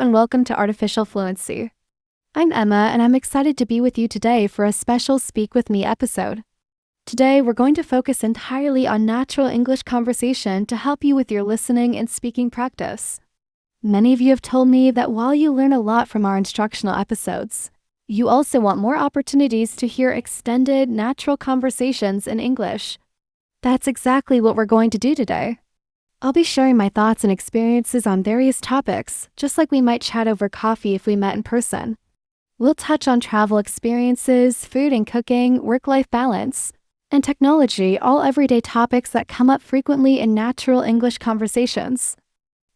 and welcome to Artificial Fluency. I'm Emma, and I'm excited to be with you today for a special Speak With Me episode. Today, we're going to focus entirely on natural English conversation to help you with your listening and speaking practice. Many of you have told me that while you learn a lot from our instructional episodes, you also want more opportunities to hear extended, natural conversations in English. That's exactly what we're going to do today. I'll be sharing my thoughts and experiences on various topics, just like we might chat over coffee if we met in person. We'll touch on travel experiences, food and cooking, work-life balance, and technology, all everyday topics that come up frequently in natural English conversations.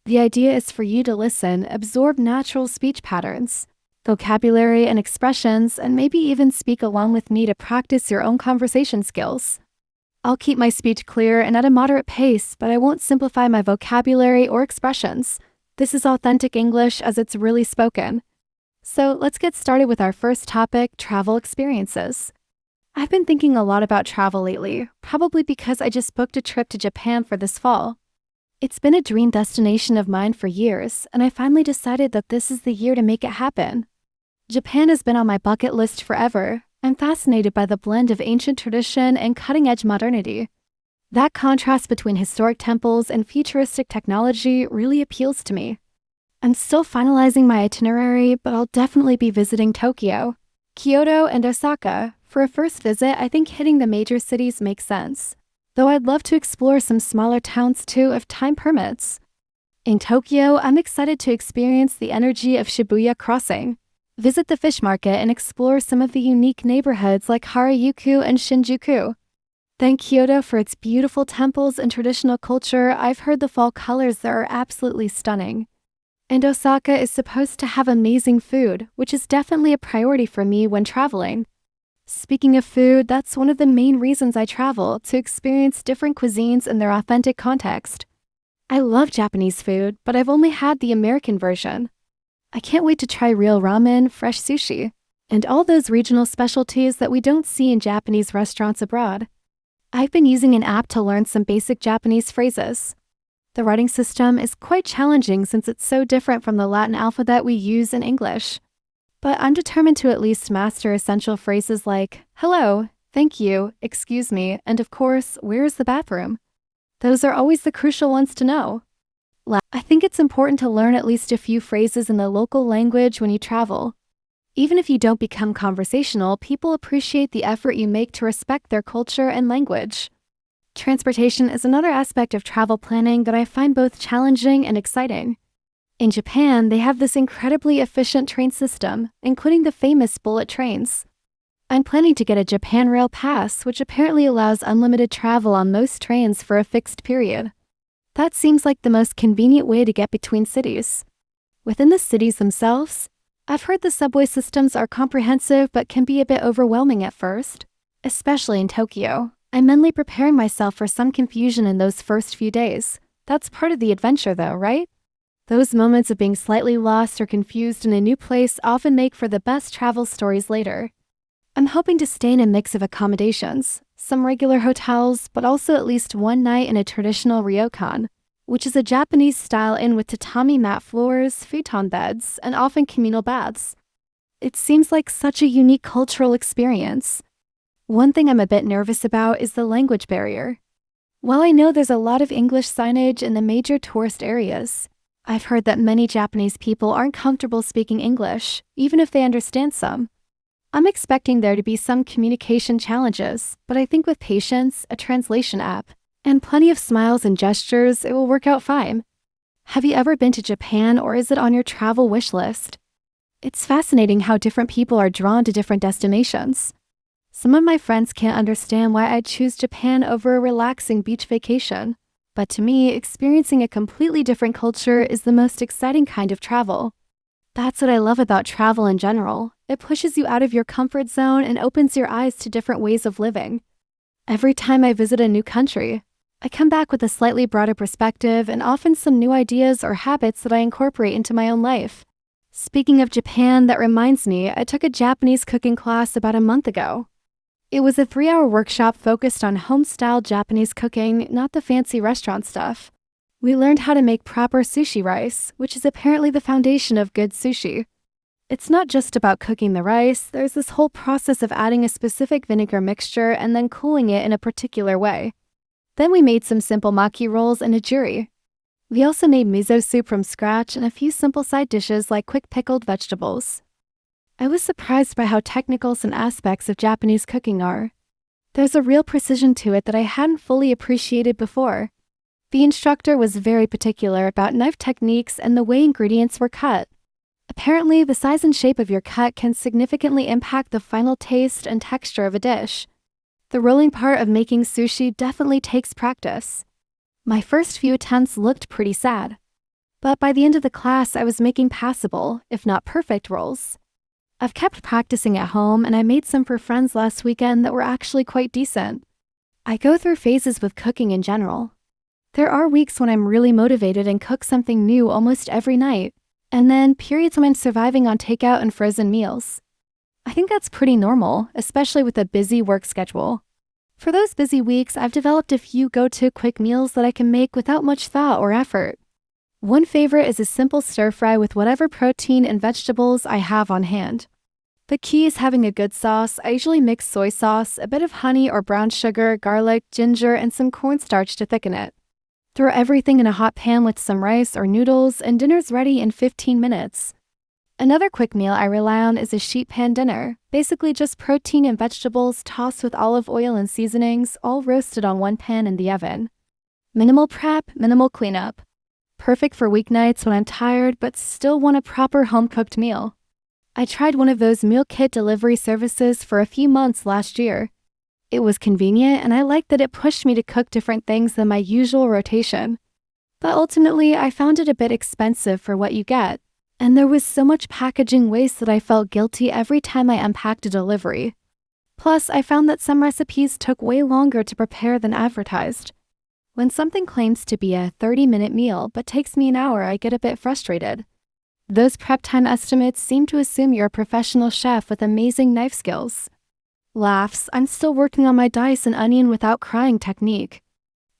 The idea is for you to listen, absorb natural speech patterns, vocabulary and expressions, and maybe even speak along with me to practice your own conversation skills. I'll keep my speech clear and at a moderate pace, but I won't simplify my vocabulary or expressions. This is authentic English as it's really spoken. So let's get started with our first topic, travel experiences. I've been thinking a lot about travel lately, probably because I just booked a trip to Japan for this fall. It's been a dream destination of mine for years, and I finally decided that this is the year to make it happen. Japan has been on my bucket list forever. I'm fascinated by the blend of ancient tradition and cutting-edge modernity. That contrast between historic temples and futuristic technology really appeals to me. I'm still finalizing my itinerary, but I'll definitely be visiting Tokyo, Kyoto, and Osaka. For a first visit, I think hitting the major cities makes sense, though I'd love to explore some smaller towns too if time permits. In Tokyo, I'm excited to experience the energy of Shibuya Crossing, visit the fish market, and explore some of the unique neighborhoods like Harajuku and Shinjuku. Then Kyoto for its beautiful temples and traditional culture. I've heard the fall colors there are absolutely stunning. And Osaka is supposed to have amazing food, which is definitely a priority for me when traveling. Speaking of food, that's one of the main reasons I travel, to experience different cuisines in their authentic context. I love Japanese food, but I've only had the American version. I can't wait to try real ramen, fresh sushi, and all those regional specialties that we don't see in Japanese restaurants abroad. I've been using an app to learn some basic Japanese phrases. The writing system is quite challenging since it's so different from the Latin alphabet we use in English. But I'm determined to at least master essential phrases like, hello, thank you, excuse me, and of course, where is the bathroom? Those are always the crucial ones to know. I think it's important to learn at least a few phrases in the local language when you travel. Even if you don't become conversational, people appreciate the effort you make to respect their culture and language. Transportation is another aspect of travel planning that I find both challenging and exciting. In Japan, they have this incredibly efficient train system, including the famous bullet trains. I'm planning to get a Japan Rail Pass, which apparently allows unlimited travel on most trains for a fixed period. That seems like the most convenient way to get between cities. Within the cities themselves, I've heard the subway systems are comprehensive but can be a bit overwhelming at first, especially in Tokyo. I'm mentally preparing myself for some confusion in those first few days. That's part of the adventure though, right? Those moments of being slightly lost or confused in a new place often make for the best travel stories later. I'm hoping to stay in a mix of accommodations, some regular hotels, but also at least one night in a traditional ryokan, which is a Japanese-style inn with tatami mat floors, futon beds, and often communal baths. It seems like such a unique cultural experience. One thing I'm a bit nervous about is the language barrier. While I know there's a lot of English signage in the major tourist areas, I've heard that many Japanese people aren't comfortable speaking English, even if they understand some. I'm expecting there to be some communication challenges, but I think with patience, a translation app, and plenty of smiles and gestures, it will work out fine. Have you ever been to Japan, or is it on your travel wish list? It's fascinating how different people are drawn to different destinations. Some of my friends can't understand why I'd choose Japan over a relaxing beach vacation, but to me, experiencing a completely different culture is the most exciting kind of travel. That's what I love about travel in general. It pushes you out of your comfort zone and opens your eyes to different ways of living. Every time I visit a new country, I come back with a slightly broader perspective and often some new ideas or habits that I incorporate into my own life. Speaking of Japan, that reminds me, I took a Japanese cooking class about a month ago. It was a 3-hour workshop focused on home-style Japanese cooking, not the fancy restaurant stuff. We learned how to make proper sushi rice, which is apparently the foundation of good sushi. It's not just about cooking the rice, there's this whole process of adding a specific vinegar mixture and then cooling it in a particular way. Then we made some simple maki rolls and a nigiri. We also made miso soup from scratch and a few simple side dishes like quick pickled vegetables. I was surprised by how technical some aspects of Japanese cooking are. There's a real precision to it that I hadn't fully appreciated before. The instructor was very particular about knife techniques and the way ingredients were cut. Apparently, the size and shape of your cut can significantly impact the final taste and texture of a dish. The rolling part of making sushi definitely takes practice. My first few attempts looked pretty sad. But by the end of the class, I was making passable, if not perfect, rolls. I've kept practicing at home, and I made some for friends last weekend that were actually quite decent. I go through phases with cooking in general. There are weeks when I'm really motivated and cook something new almost every night. And then periods when I'm surviving on takeout and frozen meals. I think that's pretty normal, especially with a busy work schedule. For those busy weeks, I've developed a few go-to quick meals that I can make without much thought or effort. One favorite is a simple stir-fry with whatever protein and vegetables I have on hand. The key is having a good sauce. I usually mix soy sauce, a bit of honey or brown sugar, garlic, ginger, and some cornstarch to thicken it. Throw everything in a hot pan with some rice or noodles, and dinner's ready in 15 minutes. Another quick meal I rely on is a sheet pan dinner, basically just protein and vegetables tossed with olive oil and seasonings, all roasted on one pan in the oven. Minimal prep, minimal cleanup. Perfect for weeknights when I'm tired but still want a proper home-cooked meal. I tried one of those meal kit delivery services for a few months last year. It was convenient, and I liked that it pushed me to cook different things than my usual rotation. But ultimately, I found it a bit expensive for what you get, and there was so much packaging waste that I felt guilty every time I unpacked a delivery. Plus, I found that some recipes took way longer to prepare than advertised. When something claims to be a 30-minute meal but takes me an hour, I get a bit frustrated. Those prep time estimates seem to assume you're a professional chef with amazing knife skills. Laughs, I'm still working on my dice and onion without crying technique.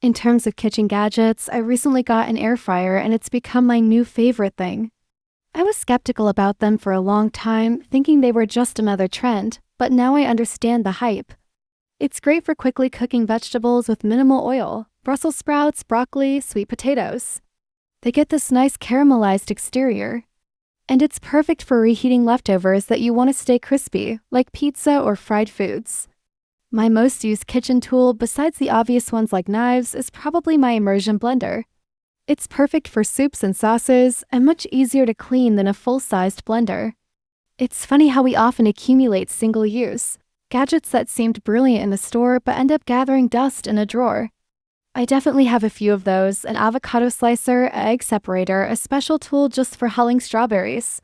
In terms of kitchen gadgets, I recently got an air fryer and it's become my new favorite thing. I was skeptical about them for a long time, thinking they were just another trend, but now I understand the hype. It's great for quickly cooking vegetables with minimal oil, Brussels sprouts, broccoli, sweet potatoes. They get this nice caramelized exterior. And it's perfect for reheating leftovers that you want to stay crispy, like pizza or fried foods. My most used kitchen tool, besides the obvious ones like knives, is probably my immersion blender. It's perfect for soups and sauces, and much easier to clean than a full-sized blender. It's funny how we often accumulate single-use gadgets that seemed brilliant in the store but end up gathering dust in a drawer. I definitely have a few of those: an avocado slicer, an egg separator, a special tool just for hulling strawberries.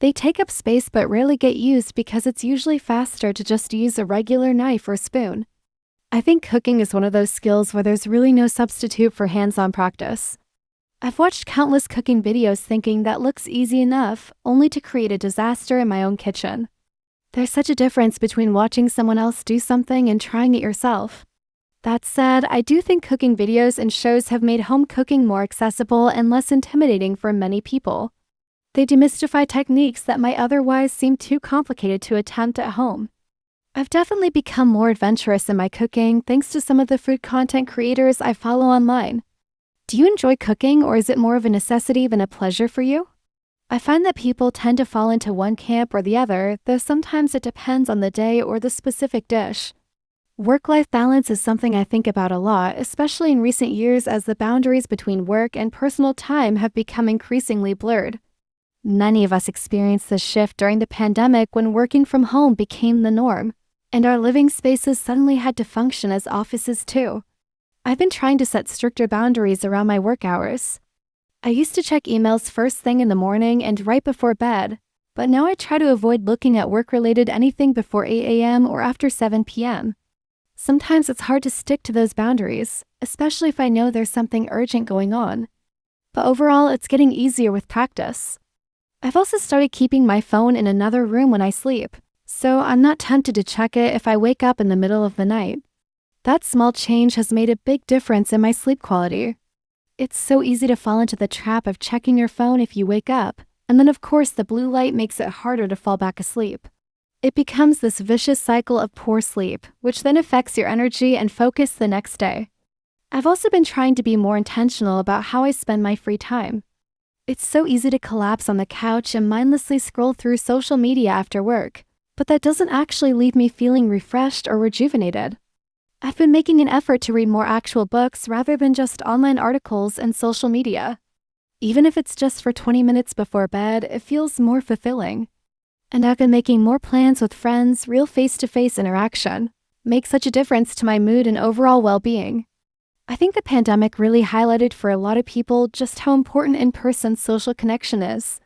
They take up space but rarely get used because it's usually faster to just use a regular knife or spoon. I think cooking is one of those skills where there's really no substitute for hands-on practice. I've watched countless cooking videos thinking that looks easy enough, only to create a disaster in my own kitchen. There's such a difference between watching someone else do something and trying it yourself. That said, I do think cooking videos and shows have made home cooking more accessible and less intimidating for many people. They demystify techniques that might otherwise seem too complicated to attempt at home. I've definitely become more adventurous in my cooking thanks to some of the food content creators I follow online. Do you enjoy cooking, or is it more of a necessity than a pleasure for you? I find that people tend to fall into one camp or the other, though sometimes it depends on the day or the specific dish. Work-life balance is something I think about a lot, especially in recent years as the boundaries between work and personal time have become increasingly blurred. Many of us experienced this shift during the pandemic when working from home became the norm, and our living spaces suddenly had to function as offices too. I've been trying to set stricter boundaries around my work hours. I used to check emails first thing in the morning and right before bed, but now I try to avoid looking at work-related anything before 8 a.m. or after 7 p.m. Sometimes it's hard to stick to those boundaries, especially if I know there's something urgent going on. But overall, it's getting easier with practice. I've also started keeping my phone in another room when I sleep, so I'm not tempted to check it if I wake up in the middle of the night. That small change has made a big difference in my sleep quality. It's so easy to fall into the trap of checking your phone if you wake up, and then of course the blue light makes it harder to fall back asleep. It becomes this vicious cycle of poor sleep, which then affects your energy and focus the next day. I've also been trying to be more intentional about how I spend my free time. It's so easy to collapse on the couch and mindlessly scroll through social media after work, but that doesn't actually leave me feeling refreshed or rejuvenated. I've been making an effort to read more actual books rather than just online articles and social media. Even if it's just for 20 minutes before bed, it feels more fulfilling. And I've been making more plans with friends. Real face-to-face interaction makes such a difference to my mood and overall well-being. I think the pandemic really highlighted for a lot of people just how important in-person social connection is.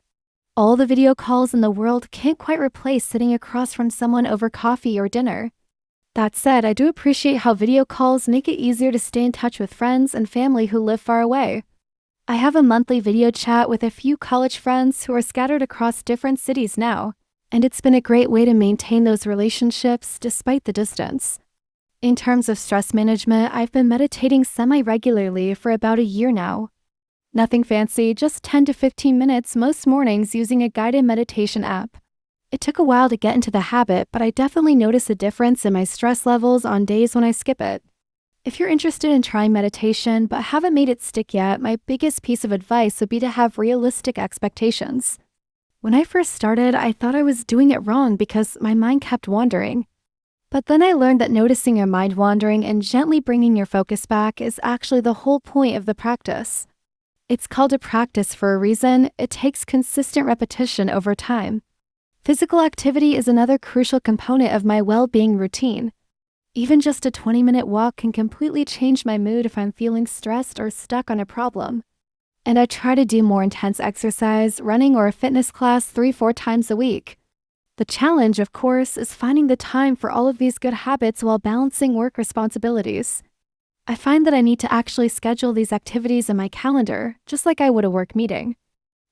All the video calls in the world can't quite replace sitting across from someone over coffee or dinner. That said, I do appreciate how video calls make it easier to stay in touch with friends and family who live far away. I have a monthly video chat with a few college friends who are scattered across different cities now, and it's been a great way to maintain those relationships despite the distance. In terms of stress management, I've been meditating semi-regularly for about a year now. Nothing fancy, just 10 to 15 minutes most mornings using a guided meditation app. It took a while to get into the habit, but I definitely notice a difference in my stress levels on days when I skip it. If you're interested in trying meditation but haven't made it stick yet, my biggest piece of advice would be to have realistic expectations. When I first started, I thought I was doing it wrong because my mind kept wandering. But then I learned that noticing your mind wandering and gently bringing your focus back is actually the whole point of the practice. It's called a practice for a reason. It takes consistent repetition over time. Physical activity is another crucial component of my well-being routine. Even just a 20-minute walk can completely change my mood if I'm feeling stressed or stuck on a problem. And I try to do more intense exercise, running or a fitness class 3-4 times a week. The challenge, of course, is finding the time for all of these good habits while balancing work responsibilities. I find that I need to actually schedule these activities in my calendar, just like I would a work meeting.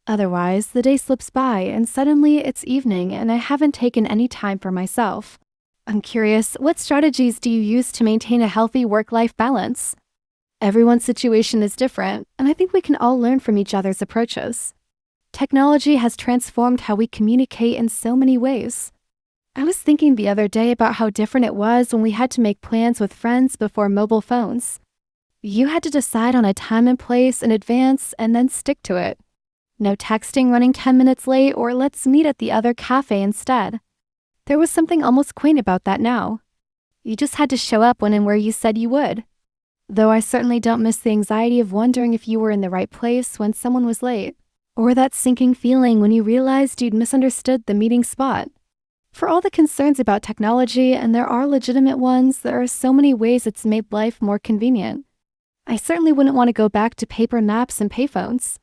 Otherwise, the day slips by and suddenly it's evening and I haven't taken any time for myself. I'm curious, what strategies do you use to maintain a healthy work-life balance? Everyone's situation is different, and I think we can all learn from each other's approaches. Technology has transformed how we communicate in so many ways. I was thinking the other day about how different it was when we had to make plans with friends before mobile phones. You had to decide on a time and place in advance and then stick to it. No texting running 10 minutes late or let's meet at the other cafe instead. There was something almost quaint about that now. You just had to show up when and where you said you would. Though I certainly don't miss the anxiety of wondering if you were in the right place when someone was late, or that sinking feeling when you realized you'd misunderstood the meeting spot. For all the concerns about technology, and there are legitimate ones, there are so many ways it's made life more convenient. I certainly wouldn't want to go back to paper naps and payphones.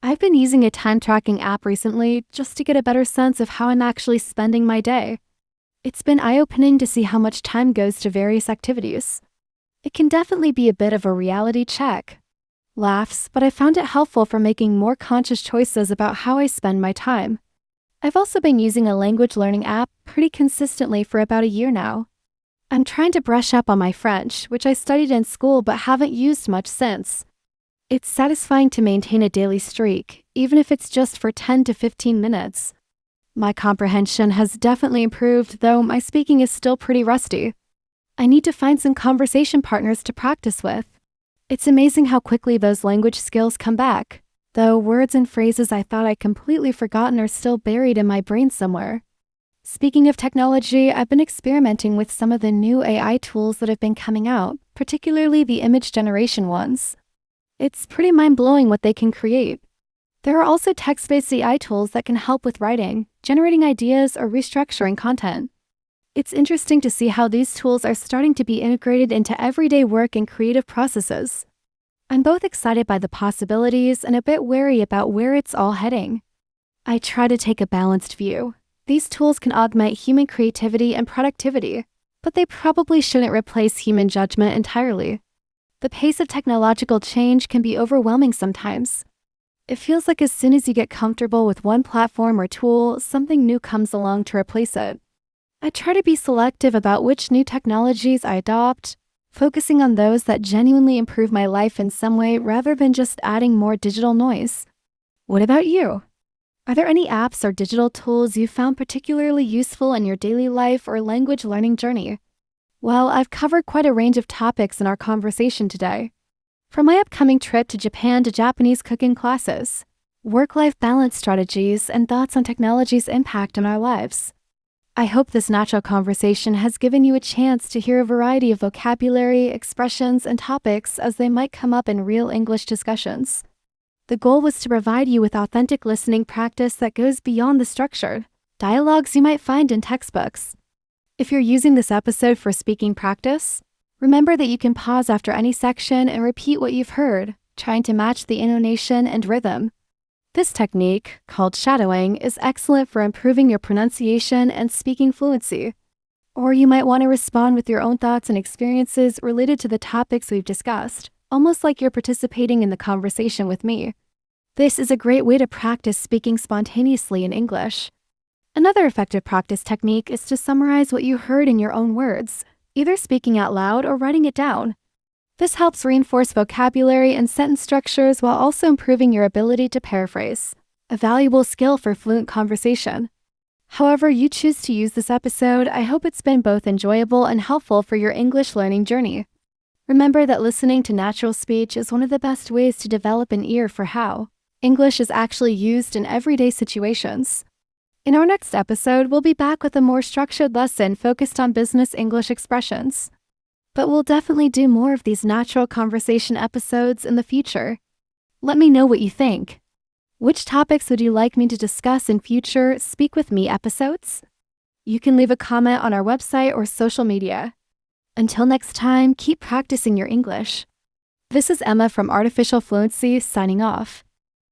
I've been using a time-tracking app recently just to get a better sense of how I'm actually spending my day. It's been eye-opening to see how much time goes to various activities. It can definitely be a bit of a reality check. Laughs, but I found it helpful for making more conscious choices about how I spend my time. I've also been using a language learning app pretty consistently for about a year now. I'm trying to brush up on my French, which I studied in school but haven't used much since. It's satisfying to maintain a daily streak, even if it's just for 10 to 15 minutes. My comprehension has definitely improved, though my speaking is still pretty rusty. I need to find some conversation partners to practice with. It's amazing how quickly those language skills come back, though words and phrases I thought I'd completely forgotten are still buried in my brain somewhere. Speaking of technology, I've been experimenting with some of the new AI tools that have been coming out, particularly the image generation ones. It's pretty mind-blowing what they can create. There are also text-based AI tools that can help with writing, generating ideas, or restructuring content. It's interesting to see how these tools are starting to be integrated into everyday work and creative processes. I'm both excited by the possibilities and a bit wary about where it's all heading. I try to take a balanced view. These tools can augment human creativity and productivity, but they probably shouldn't replace human judgment entirely. The pace of technological change can be overwhelming sometimes. It feels like as soon as you get comfortable with one platform or tool, something new comes along to replace it. I try to be selective about which new technologies I adopt, focusing on those that genuinely improve my life in some way rather than just adding more digital noise. What about you? Are there any apps or digital tools you found particularly useful in your daily life or language learning journey? Well, I've covered quite a range of topics in our conversation today. From my upcoming trip to Japan to Japanese cooking classes, work-life balance strategies, and thoughts on technology's impact on our lives. I hope this natural conversation has given you a chance to hear a variety of vocabulary, expressions, and topics as they might come up in real English discussions. The goal was to provide you with authentic listening practice that goes beyond the structured dialogues you might find in textbooks. If you're using this episode for speaking practice, remember that you can pause after any section and repeat what you've heard, trying to match the intonation and rhythm. This technique, called shadowing, is excellent for improving your pronunciation and speaking fluency. Or you might want to respond with your own thoughts and experiences related to the topics we've discussed, almost like you're participating in the conversation with me. This is a great way to practice speaking spontaneously in English. Another effective practice technique is to summarize what you heard in your own words, either speaking out loud or writing it down. This helps reinforce vocabulary and sentence structures while also improving your ability to paraphrase, a valuable skill for fluent conversation. However you choose to use this episode, I hope it's been both enjoyable and helpful for your English learning journey. Remember that listening to natural speech is one of the best ways to develop an ear for how English is actually used in everyday situations. In our next episode, we'll be back with a more structured lesson focused on business English expressions. But we'll definitely do more of these natural conversation episodes in the future. Let me know what you think. Which topics would you like me to discuss in future Speak With Me episodes? You can leave a comment on our website or social media. Until next time, keep practicing your English. This is Emma from Artificial Fluency signing off.